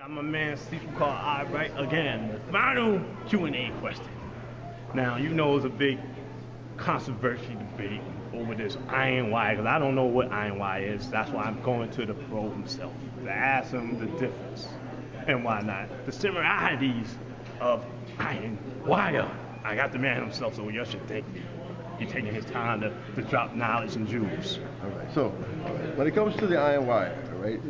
Got my man Sifu called I right again. The final Q&A question. Now you know it's a big controversy debate over this INY because I don't know what INY is. That's why I'm going to the pro himself to ask him the difference and why not. The similarities of INY. I got the man himself, so you should thank me. He's taking his time to drop knowledge and jewels. All right. So when it comes to the INY, all right,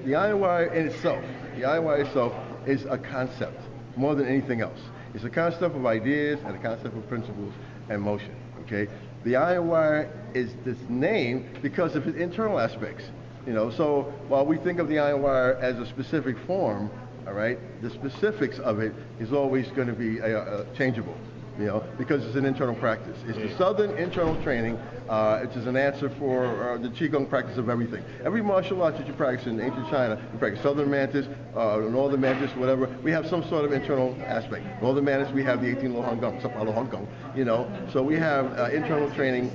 the INY in itself, the INY itself is a concept more than anything else. It's a concept of ideas and a concept of principles and motion. Okay. The INY is this name because of its internal aspects. You know, so while we think of the INY as a specific form, all right, the specifics of it is always going to be changeable. You know, because it's an internal practice. It's the Southern internal training, which is an answer for the Qigong practice of everything. Every martial arts that you practice in ancient China, you practice Southern Mantis, Northern Mantis, whatever, we have some sort of internal aspect. Northern Mantis, we have the 18 Lohan Gong, Lohan Gong, you know, so we have internal training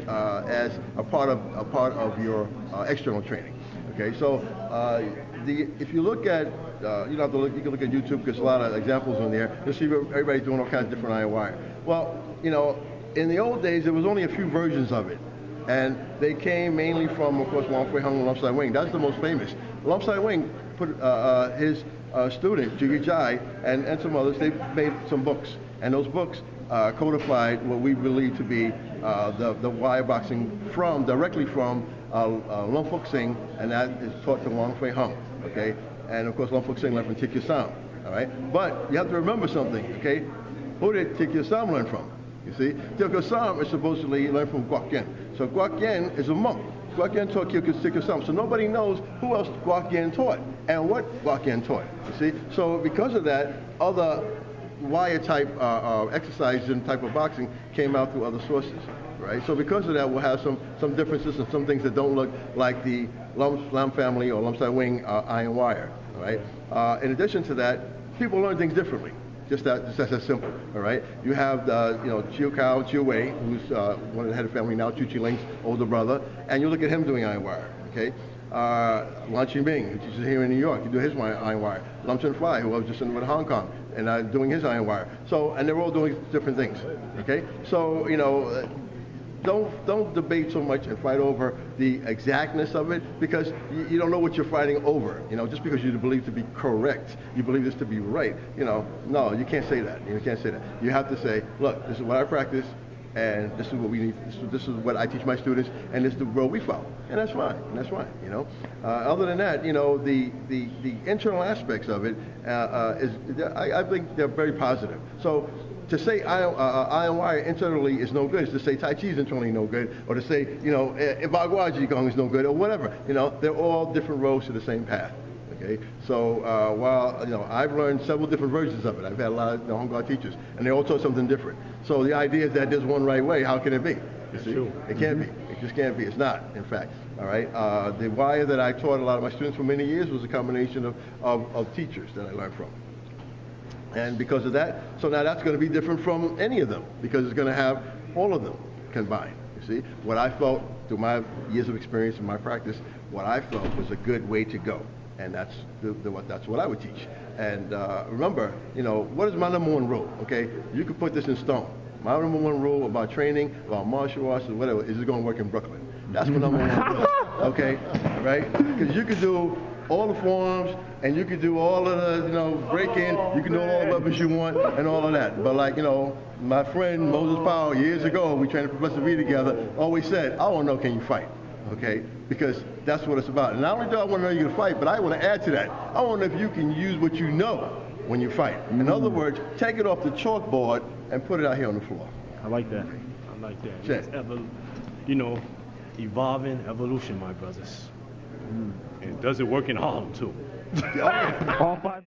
as a part of your external training. Okay, so if you look at you can look at YouTube because a lot of examples on there. You'll see everybody's doing all kinds of different INY. Well, you know, in the old days there was only a few versions of it, and they came mainly from, of course, Wang Fei Hung and Lam Sai Wing. That's the most famous. Lam Sai Wing put his student Jiggy Jai and some others. They made some books, and those books codified what we believe to be the wire boxing directly from Lung Fuk Sing, and that is taught to Wang Fei Hung. Okay. And of course, Lung Fuk Sing learned from Tik Kyu Sam, all right? But you have to remember something, okay? Who did Tik Kyu Sam learn from? You see, Tik Kyu Sam is supposedly learned from Guak Yin. So Guak Yin is a monk. Guak Yin taught Tik Kyu Sam. So nobody knows who else Guak Yin taught and what Guak Yin taught. You see, so because of that, other wire type exercises and type of boxing came out through other sources. Right? So because of that, we'll have some differences and some things that don't look like the Lam family or Lam Sai Wing iron wire. All right? In addition to that, people learn things differently. Just that simple. All right? You have Chiu Kao, Chiu Wei, who's one of the head of the family now, Chu Chi Ling's older brother, and you look at him doing iron wire. Okay? Lan Chi Ming, who teaches here in New York, you do his iron wire. Lam Chen Fly, who I was just in with Hong Kong, and doing his iron wire. So, and they're all doing different things. Okay? So, you know. Don't debate so much and fight over the exactness of it because you don't know what you're fighting over. You know, just because you believe to be correct, you believe this to be right. You know, no, you can't say that. You can't say that. You have to say, look, this is what I practice, and this is what we need. This is what I teach my students, and this is the road we follow, and that's fine. And that's fine. You know, other than that, you know, the internal aspects of it I think they're very positive. So. To say INY internally is no good is to say Tai Chi is internally no good, or to say, you know, Ba Gua Zhang is no good, or whatever. You know, they're all different roads to the same path. Okay, so while you know I've learned several different versions of it, I've had a lot of Hong Kong teachers, and they all taught something different. So the idea is that there's one right way. How can it be? You see, it can't be. It just can't be. It's not, in fact. All right. The wire that I taught a lot of my students for many years was a combination of teachers that I learned from. And because of that, so now that's going to be different from any of them because it's going to have all of them combined. You see, what I felt through my years of experience in my practice, what I felt was a good way to go, and that's what I would teach. And remember, you know, what is my number one rule? Okay, you can put this in stone. My number one rule about training, about martial arts, or whatever, is it going to work in Brooklyn? That's my number one rule. Okay, right? Because you could do all the forms, and you can do all of the, you know, break-in, you can do all the weapons you want, and all of that. But like, you know, my friend Moses Powell, years ago, we trained Professor V together, always said, I want to know, can you fight? Okay? Because that's what it's about. And not only do I want to know you can fight, but I want to add to that. I want to know if you can use what you know when you fight. In other words, take it off the chalkboard and put it out here on the floor. I like that. I like that. It's you know, evolving evolution, my brothers. And does it work in Harlem, too? All 5